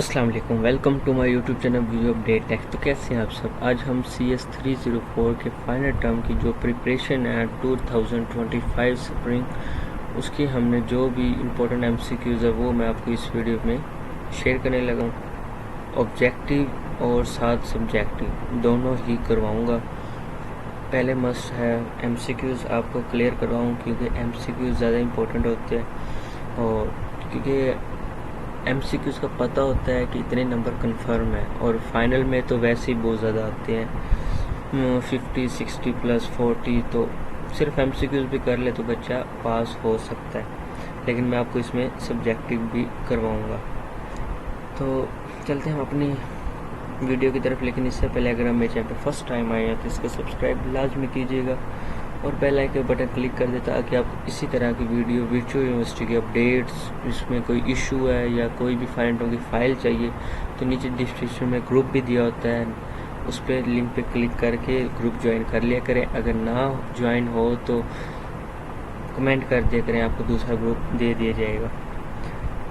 अस्सलाम वालेकुम, welcome to my YouTube channel video update text. तो कैसे हैं आप सब। आज हम CS 304 के फाइनल टर्म की जो प्रिपरेशन है 2025 स्प्रिंग, उसकी हमने जो भी इम्पोर्टेंट MCQs है वो मैं आपको इस वीडियो में शेयर करने लगा हूँ। ऑब्जेक्टिव और साथ सब्जेक्टिव दोनों ही करवाऊँगा। पहले मस्ट है MCQs आपको क्लियर करवाऊँ, क्योंकि MCQs ज़्यादा इम्पोर्टेंट होते हैं और क्योंकि MCQs का पता होता है कि इतने नंबर कंफर्म है, और फाइनल में तो वैसे ही बहुत ज़्यादा आते हैं 50, 60 प्लस 40। तो सिर्फ MCQs भी कर ले तो बच्चा पास हो सकता है, लेकिन मैं आपको इसमें सब्जेक्टिव भी करवाऊँगा। तो चलते हैं हम अपनी वीडियो की तरफ, लेकिन इससे पहले अगर हम मेरे चैनल पर फर्स्ट टाइम आए हैं तो इसको सब्सक्राइब लाजमी कीजिएगा और बेल आइकन बटन क्लिक कर देता ताकि आप इसी तरह की वीडियो वर्चुअल यूनिवर्सिटी के अपडेट्स, इसमें कोई इशू है या कोई भी फाइंड की फ़ाइल चाहिए तो नीचे डिस्क्रिप्शन में ग्रुप भी दिया होता है, उस पर लिंक पे क्लिक करके ग्रुप ज्वाइन कर लिया करें। अगर ना ज्वाइन हो तो कमेंट कर दिया करें, आपको दूसरा ग्रुप दे दिया जाएगा।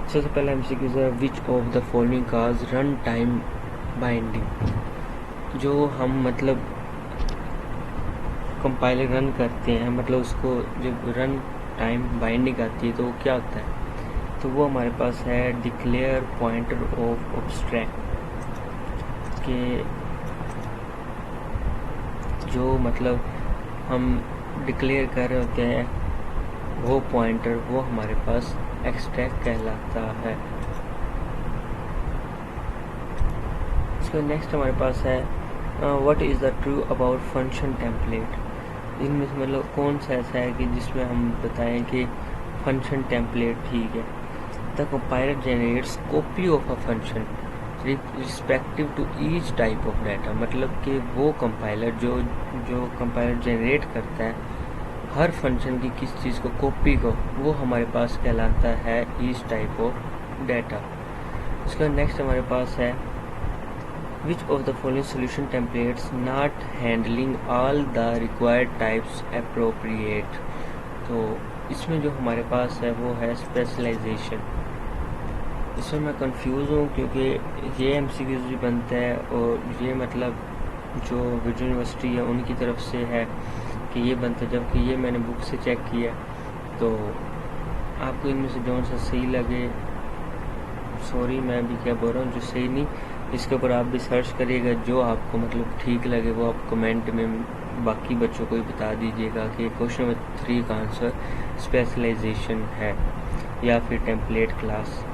सबसे पहले MCQs है, which of the following cause run time binding. जो हम मतलब कंपाइलर रन करते हैं, मतलब उसको जब रन टाइम बाइंडिंग आती है तो वो क्या होता है, तो वो हमारे पास है डिक्लेयर पॉइंटर ऑफ ऑब्स्ट्रैक्ट के जो मतलब हम डिक्लेयर कर रहे होते हैं वो पॉइंटर, वो हमारे पास एक्सट्रैक्ट कहलाता है। इसके नेक्स्ट हमारे पास है what is the true about function template. इनमें से मतलब कौन सा ऐसा है कि जिसमें हम बताएं कि फंक्शन टेम्पलेट ठीक है। The compiler generates copy of a function respective to each type of data. मतलब कि वो कंपाइलर जो कंपाइलर जनरेट करता है हर फंक्शन की किस चीज़ को, कॉपी को, वो हमारे पास कहलाता है ईच टाइप ऑफ डाटा। उसका नेक्स्ट हमारे पास है Which of the following solution templates not handling all the required types appropriate। तो इसमें जो हमारे पास है वो है स्पेशलाइजेशन। इसमें मैं कंफ्यूज हूँ क्योंकि ये MCQs भी बनता है और ये मतलब जो वर्चुअल यूनिवर्सिटी है उनकी तरफ से है कि ये बनता है, जबकि ये मैंने बुक से चेक किया। तो आपको इनमें से जो सा सही लगे, सॉरी मैं भी क्या बोल रहा हूँ, जो सही नहीं इसके ऊपर आप भी सर्च करिएगा, जो आपको मतलब ठीक लगे वो आप कमेंट में बाकी बच्चों को भी बता दीजिएगा कि क्वेश्चन नंबर 3 का आंसर स्पेशलाइजेशन है या फिर template class,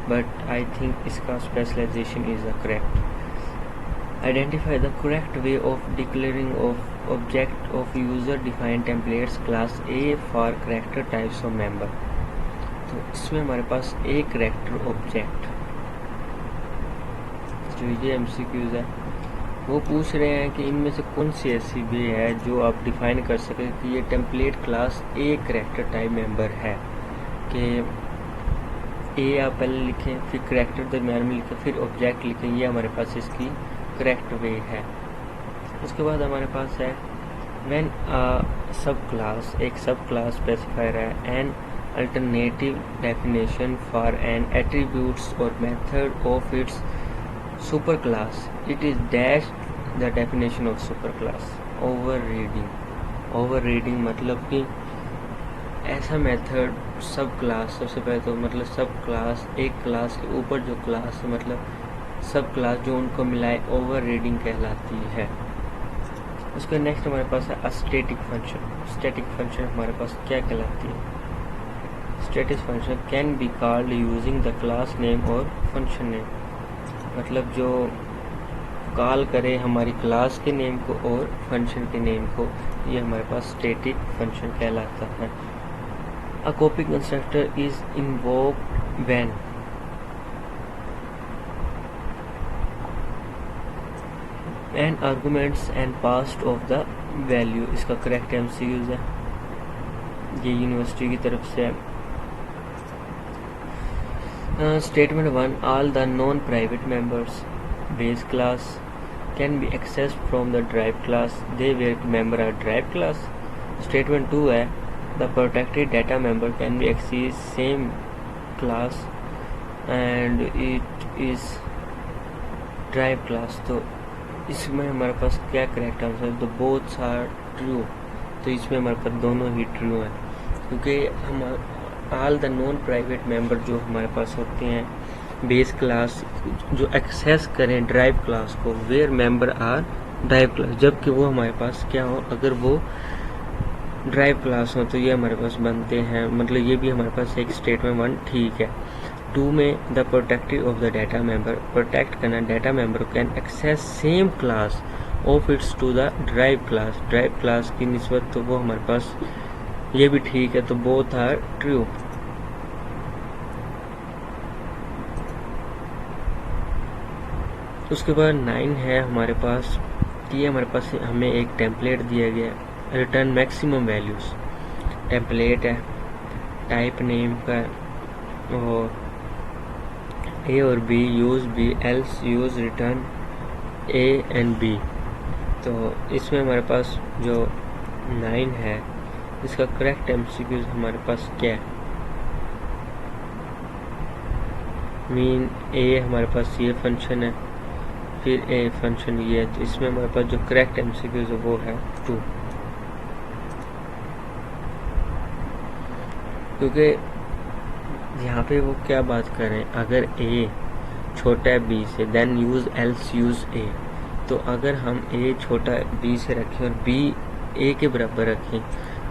but I think इसका specialisation is the correct. Identify the correct way of declaring of object of user defined templates class A for character types of member. तो इसमें हमारे पास एक करेक्टर ऑब्जेक्ट, जो ये MCQs है वो पूछ रहे हैं कि इनमें से कौन सी ऐसी वे है जो आप डिफाइन कर सकें कि ये template class A character type member है। कि A आप पहले लिखें, फिर करेक्टर दरम्यान में लिखें, फिर ऑब्जेक्ट लिखें, ये हमारे पास इसकी करेक्ट वे है। उसके बाद हमारे पास है व्हेन सब क्लास, एक सब क्लास स्पेसिफायर है an alternative definition for an attributes और method of its super class, it is dash the definition of super class. Overriding मतलब कि ऐसा मेथड सब क्लास, सबसे पहले तो मतलब सब क्लास, एक क्लास के ऊपर जो क्लास है मतलब सब क्लास जो उनको मिलाए ओवर रीडिंग कहलाती है। उसके नेक्स्ट हमारे पास है स्टैटिक फंक्शन। स्टैटिक फंक्शन हमारे पास क्या कहलाती है। Static function can be called using the class name और फंक्शन नेम, मतलब जो कॉल करे हमारी क्लास के नेम को और फंक्शन के नेम को, ये हमारे पास स्टैटिक फंक्शन कहलाता है। A copy constructor is invoked when an arguments and past of the value. इसका करेक्ट MCQs है, ये यूनिवर्सिटी की तरफ से है। Statement 1, all the non-private members base class can be accessed from the derived class they were member a derived class। Statement 2 है the protected data member can be accessed same class and it is drive class, तो इसमें हमारे पास क्या correct answer है, तो both are true. तो इसमें हमारे पास दोनों ही ट्रू हैं, क्योंकि हम all the non private member जो हमारे पास होते हैं बेस क्लास जो एक्सेस करें ड्राइव क्लास को, where member are drive class, जबकि वो हमारे पास क्या हो, अगर वो ड्राइव क्लास हो तो ये हमारे पास बनते हैं, मतलब ये भी हमारे पास एक स्टेटमेंट 1 ठीक है। 2 में the protective of the data member, protect करना data member can access same class of its to the derived class की निस्बत, तो वो हमारे पास ये भी ठीक है, तो बोथ आर ट्रू। उसके बाद 9 है हमारे पास, ये हमारे पास हमें एक टेम्पलेट दिया गया, रिटर्न मैक्सिमम वैल्यूज टेम्पलेट है, टाइप नेम का, और ए और B, use B, else use, return A and B. तो इसमें हमारे पास जो 9 है इसका करेक्ट एमसीक्यूज हमारे पास क्या है, मीन ए हमारे पास ये फंक्शन है, फिर ए फंक्शन ये है, तो इसमें हमारे पास जो करेक्ट एमसीक्यूज है वो है 2, क्योंकि यहाँ पे वो क्या बात करें, अगर ए छोटा है बी से देन यूज एल्स यूज ए, तो अगर हम ए छोटा बी से रखें और बी ए के बराबर रखें,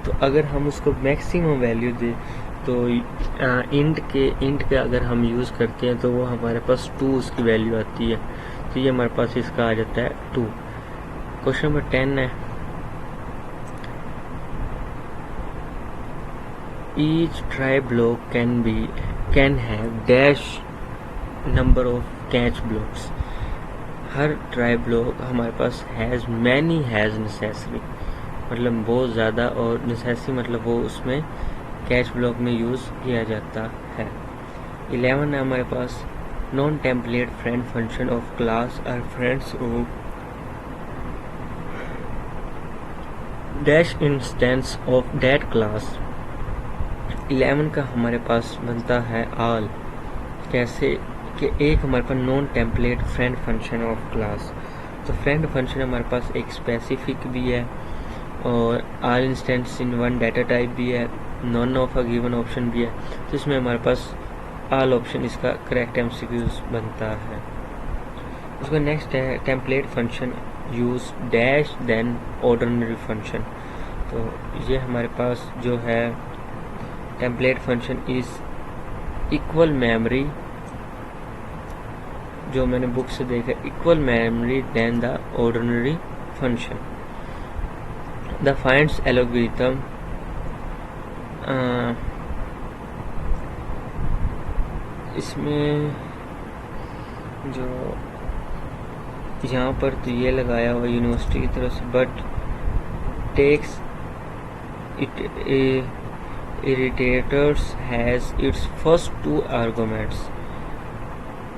तो अगर हम उसको मैक्सिमम वैल्यू दें तो इंट के अगर हम यूज़ करते हैं तो वो हमारे पास 2 उसकी वैल्यू आती है, तो ये हमारे पास इसका आ जाता है 2। क्वेश्चन नंबर 10 है, each try block can have dash number of catch blocks। Her try block हमारे पास हैज़ मैनी हैज़ नेसेसरी, मतलब बहुत ज़्यादा, और नेसेसरी मतलब वो उसमें कैच ब्लॉक में यूज़ किया जाता है। 11 है हमारे पास, non template friend function of class are friends of dash instance of that class. 11 का हमारे पास बनता है ऑल, कैसे कि एक हमारे पास non template friend function of class, तो फ्रेंड फंक्शन हमारे पास एक स्पेसिफिक भी है और all instance in one data type भी है, none of a given option भी है, तो इसमें हमारे पास ऑल ऑप्शन इसका करेक्ट एमसीक्यूज बनता है। उसका नेक्स्ट है template function use dash than ordinary function, तो ये हमारे पास जो है template function is equal memory, जो मैंने बुक से देखा, equal memory then the ordinary function. The finds algorithm, इसमें जो यहाँ पर तो ये लगाया हुआ यूनिवर्सिटी की तरफ से, but takes it irritators has its first 2 arguments,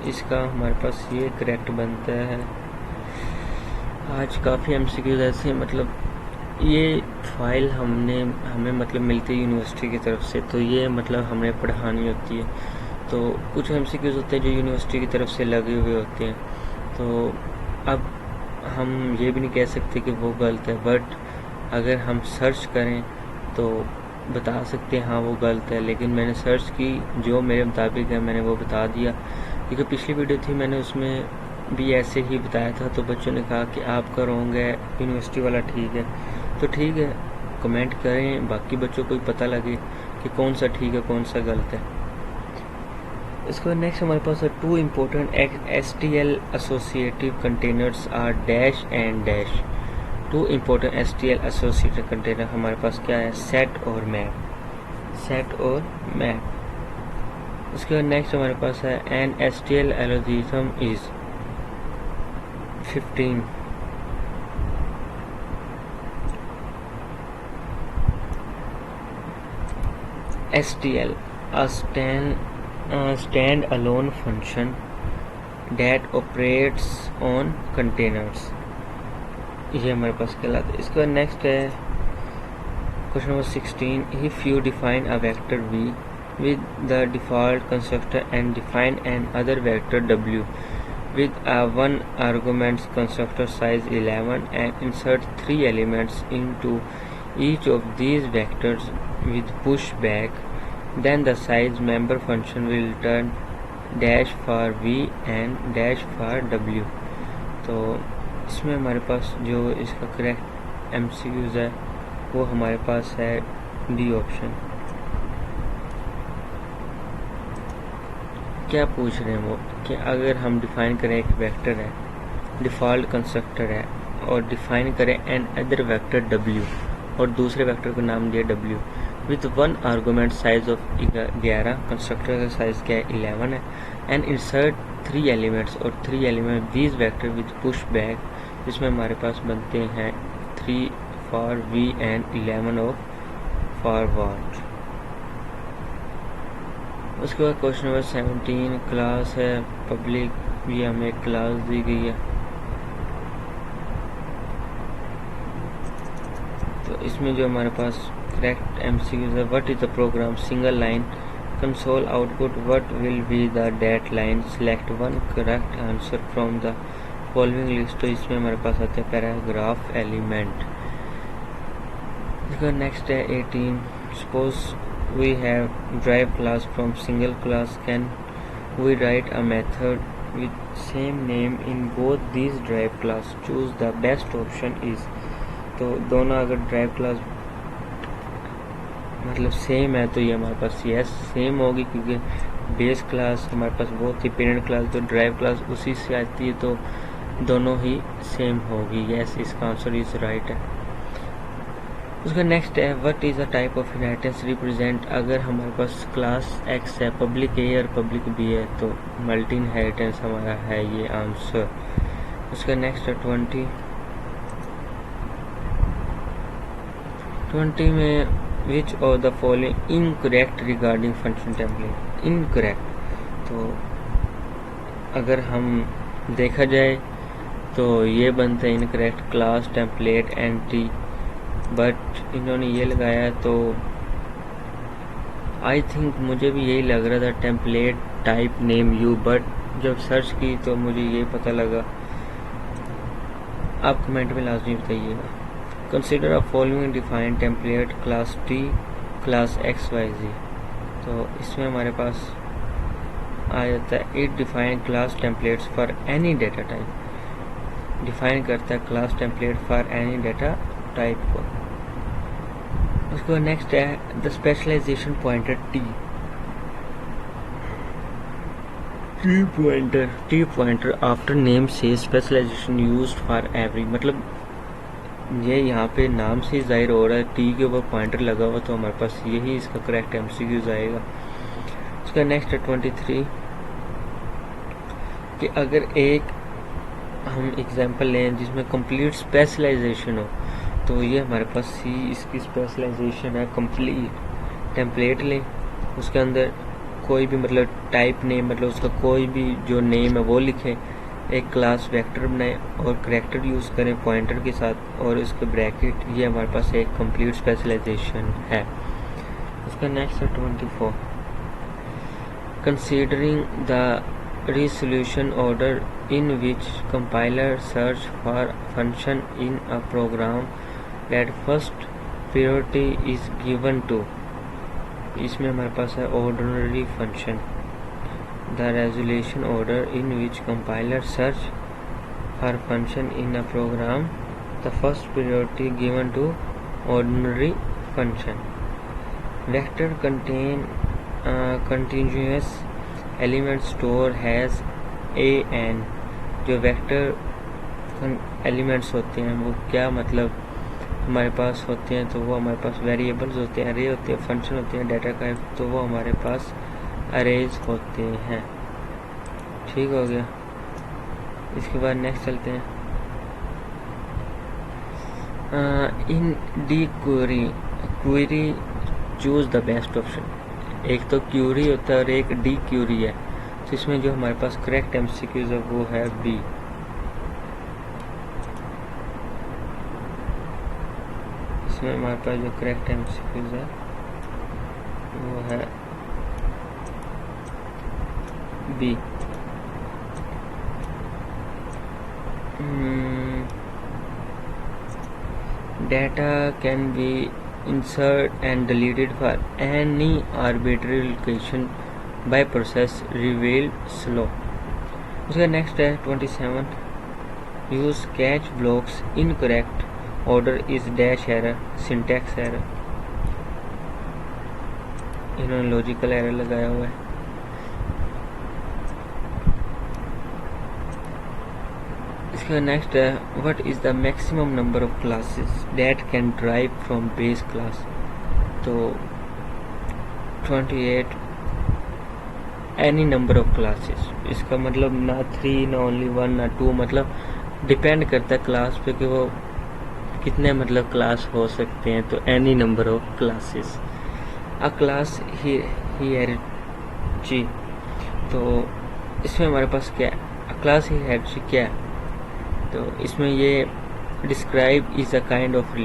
इसका हमारे पास ये करेक्ट बनता है। आज काफ़ी एमसीक्यूज ऐसे, मतलब ये फाइल हमें मतलब मिलती है यूनिवर्सिटी की तरफ से, तो ये मतलब हमें पढ़ानी होती है, तो कुछ एमसीक्यूज होते हैं जो यूनिवर्सिटी की तरफ से लगे हुए होते हैं, तो अब हम ये भी नहीं कह सकते कि वो गलत है, बट अगर हम सर्च करें तो बता सकते हैं हाँ वो गलत है, लेकिन मैंने सर्च की, जो मेरे मुताबिक है मैंने वो बता दिया, क्योंकि पिछली वीडियो थी मैंने उसमें भी ऐसे ही बताया था, तो बच्चों ने कहा कि आपका रॉन्ग है, यूनिवर्सिटी वाला ठीक है, तो ठीक है कमेंट करें, बाकी बच्चों को पता लगे कि कौन सा ठीक है कौन सा गलत है। इसके बाद नेक्स्ट हमारे पास है 2 important STL associative containers are dash and dash. 2 important STL associated container हमारे पास क्या है, सेट और मैप। उसके बाद नेक्स्ट हमारे पास है an STL algorithm is 15। STL a stand alone function that operates on containers, ये हमारे पास कहलाता है। इसके बाद नेक्स्ट है question number 16, if you define a vector v with the default constructor and define an other vector w with a one argument constructor size 11 and insert 3 elements into each of these vectors with pushback, then the size member function will return dash for v and dash for w। तो इसमें हमारे पास जो इसका correct MCQs है वो हमारे पास है डी ऑप्शन। क्या पूछ रहे हैं वो कि अगर हम डिफाइन करें एक वेक्टर है, डिफ़ॉल्ट कंस्ट्रक्टर है, और डिफाइन करें एन अदर वेक्टर w और दूसरे वेक्टर का नाम दिया w with one argument size of 11, constructor का साइज क्या है 11 है, एंड इंसर्ट 3 एलिमेंट्स और 3 element these vector with push back, जिसमें हमारे पास बनते हैं 3 for v and 11 of forward. उसके बाद क्वेश्चन नंबर 17 क्लास है पब्लिक, ये हमें क्लास दी गई है। तो इसमें जो हमारे पास करेक्ट MCQs है, what is the program single line console output, what will be the date line, select one correct answer from the following list. तो इसमें हमारे पास आते हैं पैराग्राफ एलिमेंट। नेक्स्ट है 18, suppose we have drive class from single class, can we write a method with same name in both these drive class, choose the best option is। तो दोनों अगर drive class मतलब same है तो ये हमारे पास yes same होगी, क्योंकि बेस क्लास हमारे पास वो थी पेरेंट क्लास, तो ड्राइव क्लास उसी से आती है, तो दोनों ही सेम होगी। यस इसका आंसर इज राइट है। उसका नेक्स्ट है what is the type of inheritance represent, अगर हमारे पास क्लास एक्स है, पब्लिक ए और पब्लिक बी है, तो मल्टी इनहेरिटेंस हमारा है ये आंसर। उसका नेक्स्ट है 20 में which of the following incorrect regarding function template, incorrect. तो अगर हम देखा जाए तो ये बनता है incorrect class template anti, but इन्होंने ये लगाया तो आई थिंक मुझे भी यही लग रहा था template type name you, but जब सर्च की तो मुझे ये पता लगा। आप कमेंट में लाजमी बताइएगा। Consider a following defined template class T class XYZ। तो इसमें हमारे पास आ जाता है it define class templates for any data type, define करता है class template for any data type को। उसको नेक्स्ट है the specialization pointer T pointer after name से स्पेशलाइजेशन यूज्ड फॉर एवरी, मतलब ये यहाँ पे नाम से जाहिर हो रहा है, टी के ऊपर पॉइंटर लगा हुआ, तो हमारे पास यही इसका करेक्ट MCQs आएगा। उसका नेक्स्ट है 23 कि अगर एक हम एग्जांपल लें जिसमें कंप्लीट स्पेशलाइजेशन हो, तो ये हमारे पास सी इसकी स्पेशलाइजेशन है कंप्लीट। टेम्पलेट लें, उसके अंदर कोई भी मतलब टाइप नेम, मतलब उसका कोई भी जो नेम है वो लिखें, एक क्लास वेक्टर बनाएं और करैक्टर यूज़ करें पॉइंटर के साथ और उसके ब्रैकेट, ये हमारे पास एक कंप्लीट स्पेशलाइजेशन है। उसका नेक्स्ट है 24 considering the resolution order in which compiler search for function in a program that first priority is given to, इसमें हमारे पास है ordinary function। the resolution order in which compiler search for function in a program the first priority given to ordinary function। vector contain continuous element store has an, जो vector elements होते हैं वो क्या मतलब हमारे पास होते हैं, तो वो हमारे पास वेरिएबल्स होते हैं, अरे होते हैं, फंक्शन होते हैं, डाटा टाइप, तो वो हमारे पास अरेज होते हैं। ठीक हो गया। इसके बाद नेक्स्ट चलते हैं in the query choose the best option. एक तो क्यूरी होता है और एक डी क्यूरी है, तो इसमें जो हमारे पास करेक्ट MCQs है वो है बी। इसमें हमारे पास जो करेक्ट MCQs है वो है B. Data can be inserted and deleted for any arbitrary location by process revealed slow. उसका नेक्स्ट है 27. Use catch blocks incorrect order is dash error syntax error. इन्होंने लॉजिकल एरर लगाया हुआ है. इसका नेक्स्ट है what is the maximum number of classes that can drive from base class. तो 28 any number of classes. इसका मतलब ना 3 ना ओनली 1 ना 2, मतलब डिपेंड करता है क्लास पे कि वो कितने मतलब क्लास हो सकते हैं. तो any number of classes. A class hierarchy. तो इसमें हमारे पास क्या है, अ क्लास हियरची क्या है. तो इसमें ये describe is a kind of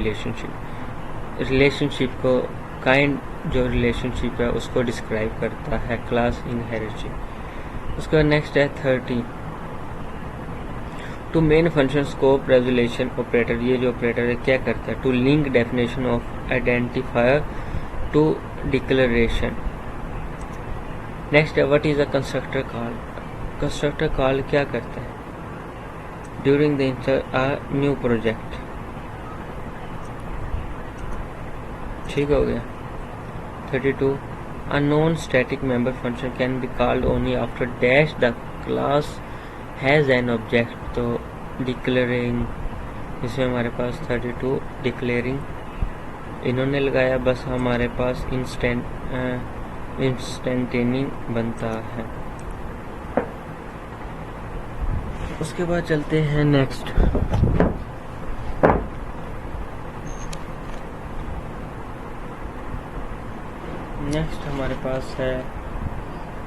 relationship को काइंड जो रिलेशनशिप है उसको डिस्क्राइब करता है क्लास इन हायरार्की. उसका नेक्स्ट है 30. To main function scope resolution operator. ये जो ऑपरेटर है क्या करता है, to link definition of identifier to declaration. Next है what is a constructor call. Constructor call क्या करता है, during the insert a new project. ठीक हो गया. 32. A non-static member function can be called only after dash the class has an object. तो declaring, इसमें हमारे पास 32 declaring इन्होंने लगाया, बस हमारे पास इंस्टेंटेनिंग बनता है. उसके बाद चलते हैं नेक्स्ट. नेक्स्ट हमारे पास है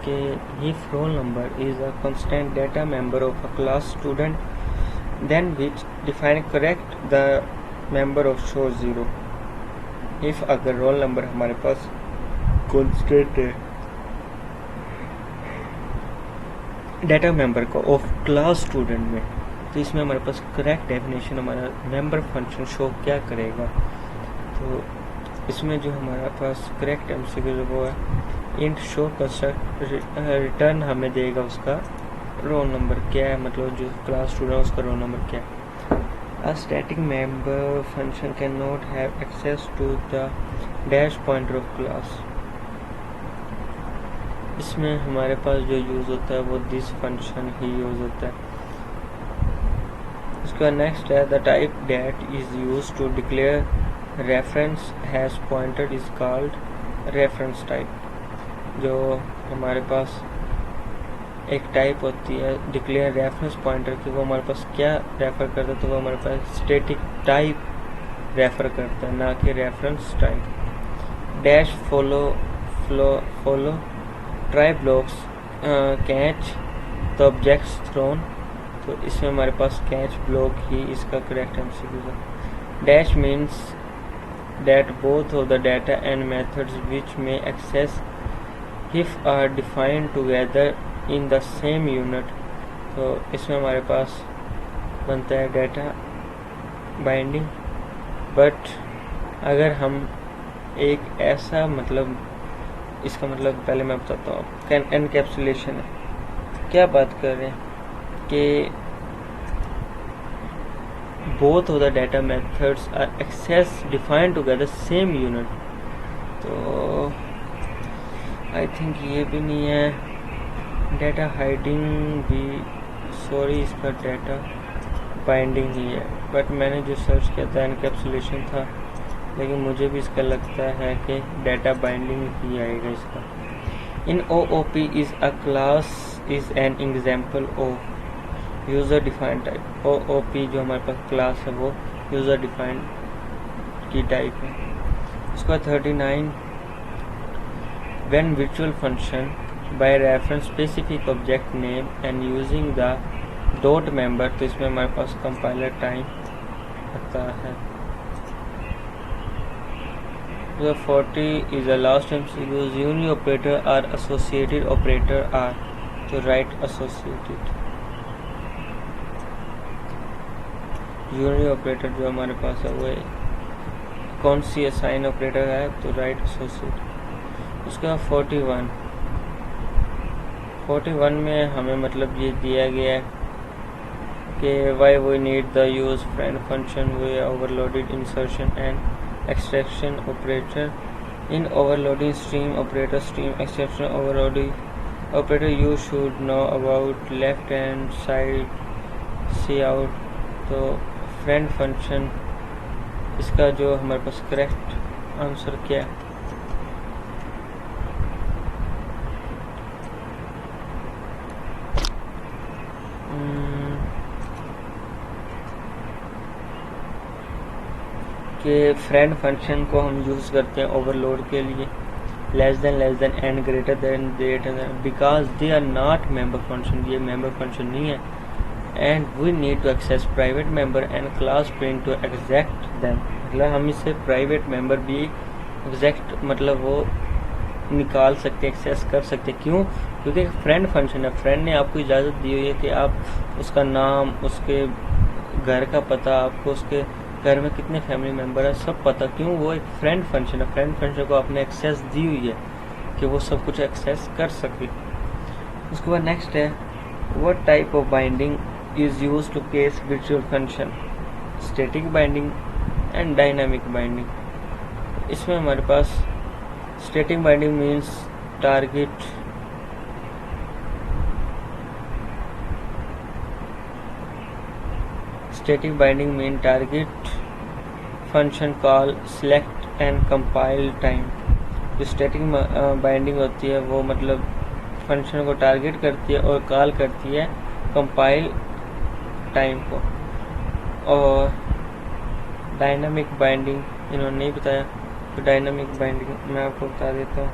कि if roll number is a constant data member of a class student then which define correct the member of show 0. if अगर roll number हमारे पास constant है डाटा मेंबर को ऑफ क्लास स्टूडेंट में, तो इसमें हमारे पास करेक्ट डेफिनेशन हमारा मेंबर फंक्शन शो क्या करेगा. तो इसमें जो हमारे पास करेक्ट एमसीक्यू जो वो है इंट शो कंस्ट्रक्ट रिटर्न हमें देगा उसका रोल नंबर क्या है, मतलब जो क्लास स्टूडेंट है उसका रोल नंबर क्या है. A static member function can not have access to the dash pointer of class. इसमें हमारे पास जो यूज़ होता है वो दिस फंक्शन ही यूज़ होता है. उसका नेक्स्ट है the type that is use to declare reference hash pointer is called reference type. जो हमारे पास एक टाइप होती है डिक्लेयर रेफरेंस पॉइंटर की, वो हमारे पास क्या रेफर करता है, तो वो हमारे पास स्टैटिक टाइप रेफर करता है, ना कि reference type. Dash follow try blocks catch the objects thrown. तो इसमें हमारे पास कैच ब्लॉक ही इसका करेक्ट एमसीक्यू है. Dash means that both of the data and methods which may access if are defined together in the same unit. तो इसमें हमारे पास बनता है डाटा बाइंडिंग. बट अगर हम एक ऐसा मतलब इसका मतलब पहले मैं बताता हूँ. एनकैप्सुलेशन है, क्या बात कर रहे हैं कि both of the data methods are access defined together same unit. तो आई थिंक ये भी नहीं है. डाटा हाइडिंग भी, सॉरी, इसका डाटा बाइंडिंग ही है. बट मैंने जो सर्च किया था एनकैप्सुलेशन था, लेकिन मुझे भी इसका लगता है कि डाटा बाइंडिंग ही आएगा इसका. इन OOP is a class is an example of user defined type. OOP जो हमारे पास क्लास है वो यूज़र डिफाइंड की टाइप है. उसका 39 when virtual function by reference specific object name and using the dot member. तो इसमें हमारे पास कंपाइलर टाइम आता है. 40 is the last MCQ. Union operator are associated operator are. तो राइट एसोसिएटेड. यूनियन ऑपरेटर जो हमारे पास है वो कौन सी असाइन ऑपरेटर है, तो राइट एसोसिएट। उसके बाद 41 में हमें मतलब ये दिया गया है कि why we need the use friend function way overloaded insertion and extraction operator in overloading stream operator stream extraction overloading operator you should know about left hand side cout. तो फ्रेंड फंक्शन, इसका जो हमारे पास correct answer क्या है, कि friend function को हम यूज़ करते हैं ओवरलोड के लिए, less than and greater than because they are not member function, ये मेंबर फंक्शन नहीं है, and we need to access private member and class string to exact them. मतलब हम इससे प्राइवेट मेंबर भी एग्जैक्ट मतलब वो निकाल सकते, एक्सेस कर सकते। क्यों? क्योंकि फ्रेंड फंक्शन है, फ्रेंड ने आपको इजाज़त दी हुई है कि आप उसका नाम, उसके घर का पता, आपको उसके घर में कितने फैमिली मेम्बर है सब पता। क्यों? वो एक फ्रेंड फंक्शन है, फ्रेंड फंक्शन को आपने एक्सेस दी हुई है कि वो सब कुछ एक्सेस कर सके। उसके बाद नेक्स्ट है what type of binding is use to case virtual function, static binding and dynamic binding. इसमें हमारे पास static binding means target static binding mean target function call select and compile time। जो static binding होती है वो मतलब function को target करती है और कॉल करती है कंपाइल टाइम को। और डायनामिक बाइंडिंग इन्होंने नहीं बताया, तो डायनामिक बाइंडिंग मैं आपको बता देता हूँ।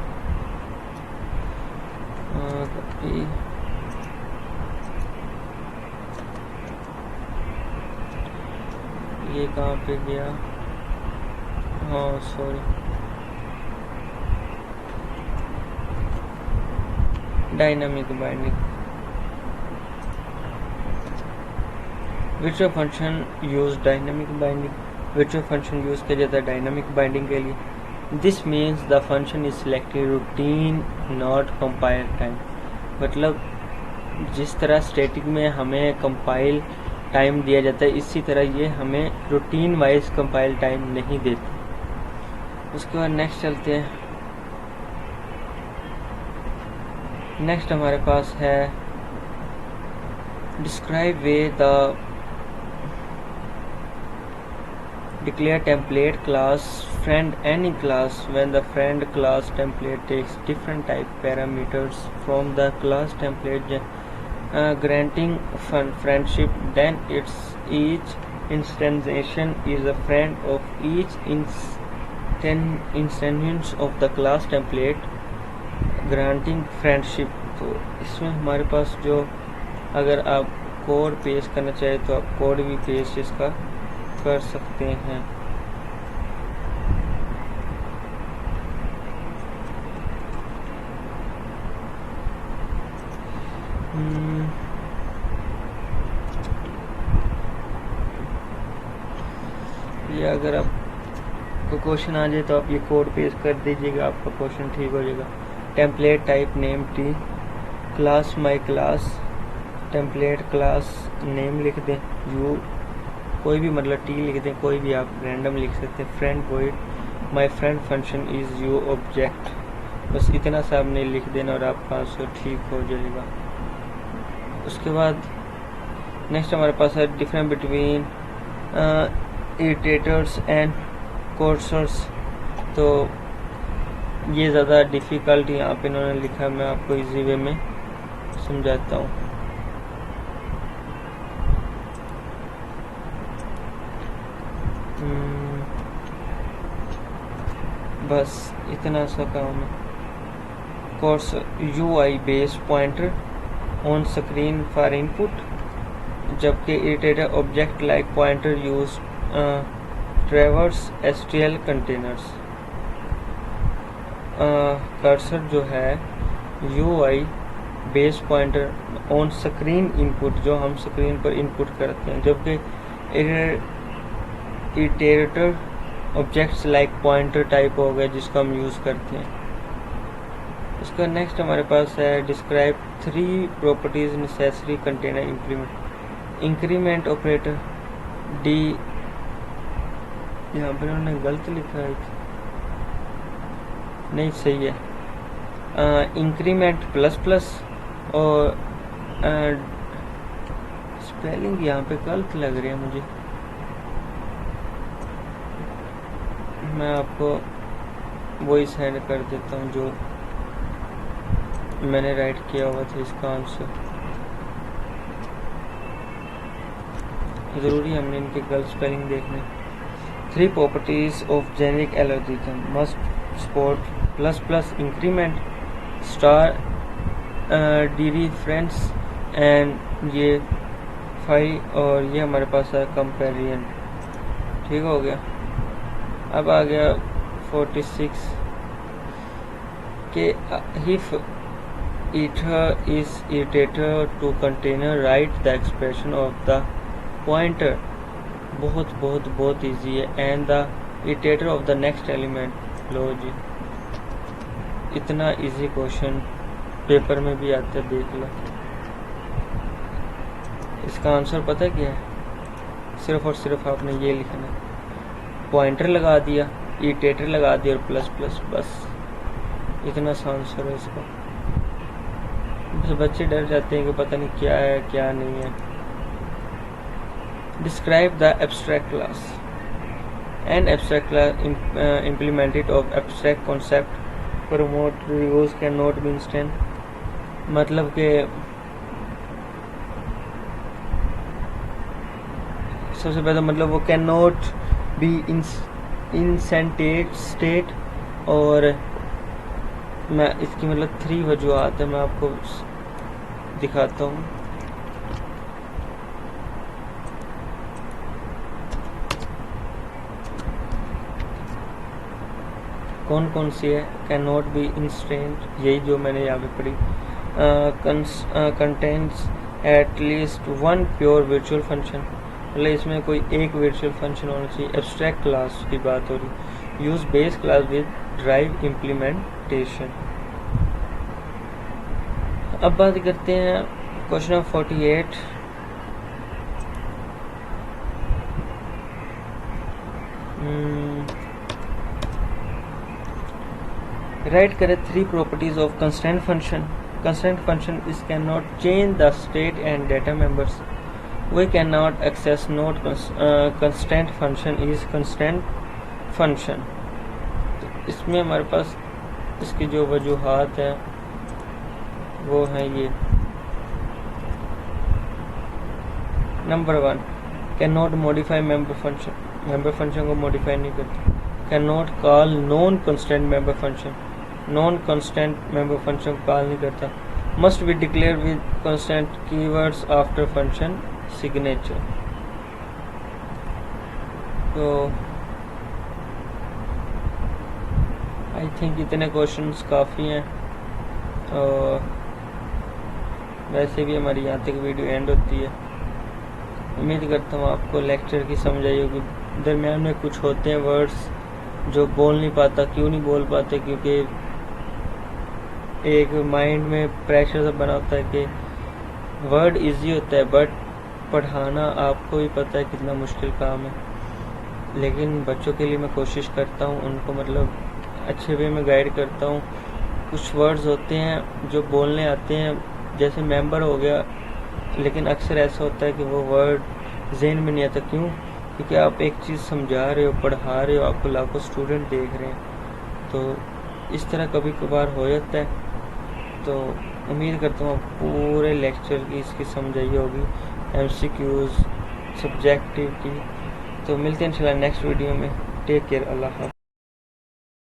ये कहाँ पे गया, हाँ sorry, dynamic binding. Virtual function use dynamic binding, virtual function use किया जाता है डायनामिक बाइंडिंग के लिए। This means the function is selected routine not compile time. मतलब जिस तरह स्टैटिक में हमें कंपाइल टाइम दिया जाता है, इसी तरह ये हमें रूटीन वाइज कंपाइल टाइम नहीं देती। उसके बाद नेक्स्ट चलते हैं। नेक्स्ट हमारे पास है describe way the declare template class friend any class when the friend class template takes different type parameters from the class template granting friendship, then its each instantiation is a friend of each instance of the class template granting friendship। तो इसमें हमारे पास जो अगर आप code पेश करना चाहे तो आप कोड भी पेश इसका कर सकते हैं। ये अगर आपको क्वेश्चन आ जाए तो आप ये कोड पेश कर दीजिएगा, आपका क्वेश्चन ठीक हो जाएगा। Template type name T, class my class, template class name लिख दें, यू कोई भी मतलब टी लिख दें, कोई भी आप रैंडम लिख सकते हैं। Friend void my friend function is you object, बस इतना सा आपने लिख देना और आपका आंसर ठीक हो जाएगा। उसके बाद नेक्स्ट हमारे पास है डिफरेंस बिटवीन इटरेटर्स एंड कोर्सर्स। तो ये ज़्यादा डिफ़िकल्ट यहाँ पे इन्होंने लिखा, मैं आपको इजी वे में समझाता हूँ। बस इतना सा काम है। Cursor UI base pointer on screen for input, जबकि iterator object like pointer use traverse STL containers. Cursor जो है UI base pointer on screen input, जो हम स्क्रीन पर इनपुट करते हैं, जबकि iterator objects like pointer type हो गया जिसको हम यूज़ करते हैं। इसका नेक्स्ट हमारे पास है describe 3 properties necessary container implement. Increment operator D, यहाँ पर उन्होंने गलत लिखा है, नहीं सही है, इंक्रीमेंट प्लस प्लस, और स्पेलिंग यहाँ पे गलत लग रही है मुझे, मैं आपको वही सेंड कर देता हूँ जो मैंने राइट किया हुआ था इसका आंसर। ज़रूरी हमने इनके गलत स्पेलिंग देखने। 3 properties of generic algorithm must support plus plus, increment, star difference and ये 5, और ये हमारे पास है कंपेरिजन। ठीक हो गया। अब आ गया 46 के if iter is iterator to container write the expression of the pointer, बहुत बहुत बहुत इजी है, and the iterator of the next element। लो जी, इतना इजी क्वेश्चन पेपर में भी आता है, देख लो। इसका आंसर पता है क्या है? सिर्फ और सिर्फ आपने ये लिखना है, पॉइंटर लगा दिया, इटरेटर लगा दिया और प्लस प्लस, बस इतना सा आंसर है इसका। बस बच्चे डर जाते हैं कि पता नहीं क्या है क्या नहीं है। Describe the abstract class. An abstract class implemented of abstract concept promote use can not be instant. मतलब के सबसे पहले मतलब वो कैन नॉट बी इंसेंटेड स्टेट, और मैं इसकी मतलब 3 वजूहत है, मैं आपको दिखाता हूँ। कौन कौन सी है? कैन नॉट बी इंस्टेंट, यही जो मैंने यहाँ पे पढ़ी। Contents at least 1 pure virtual function, मतलब इसमें कोई एक वर्चुअल फंक्शन होना चाहिए। एब्स्ट्रैक्ट क्लास की बात हो रही। Use base class with drive implementation. अब बात करते हैं क्वेश्चन नंबर 48। राइट करें 3 properties of constant function. Constant function is can not change the state and data members. We can not access not constant function is constant function. इसमें हमारे पास इसकी जो वजूहात है वो है ये। Number 1, can not modify member function, member function को modify नहीं करती। Can not call non constant member function, non constant member function को कॉल नहीं करता। Must be declare with constant keywords after function signature. तो आई थिंक इतने questions काफ़ी हैं, और वैसे भी हमारी यहाँ तक वीडियो एंड होती है। उम्मीद करता हूँ आपको लेक्चर की समझ आई होगी। दरम्यान में कुछ होते हैं वर्ड्स जो बोल नहीं पाता। क्यों नहीं बोल पाते? क्योंकि एक माइंड में प्रेशर सा बना होता है कि वर्ड इजी होता है, बट पढ़ाना आपको भी पता है कितना मुश्किल काम है। लेकिन बच्चों के लिए मैं कोशिश करता हूँ, उनको मतलब अच्छे वे में गाइड करता हूँ। कुछ वर्ड्स होते हैं जो बोलने आते हैं, जैसे मेंबर हो गया, लेकिन अक्सर ऐसा होता है कि वो वर्ड ज़हन में नहीं आता। क्यों? क्योंकि आप एक चीज़ समझा रहे हो, पढ़ा रहे हो, आपको लाखों स्टूडेंट देख रहे हैं, तो इस तरह कभी कभार हो जाता है। तो उम्मीद करता हूँ आप पूरे लेक्चर की इसकी समझ आई होगी, MCQs, सब्जेक्टिव की। तो मिलते हैं इंशाल्लाह नेक्स्ट वीडियो में। टेक केयर, अल्लाह हाफ़िज़।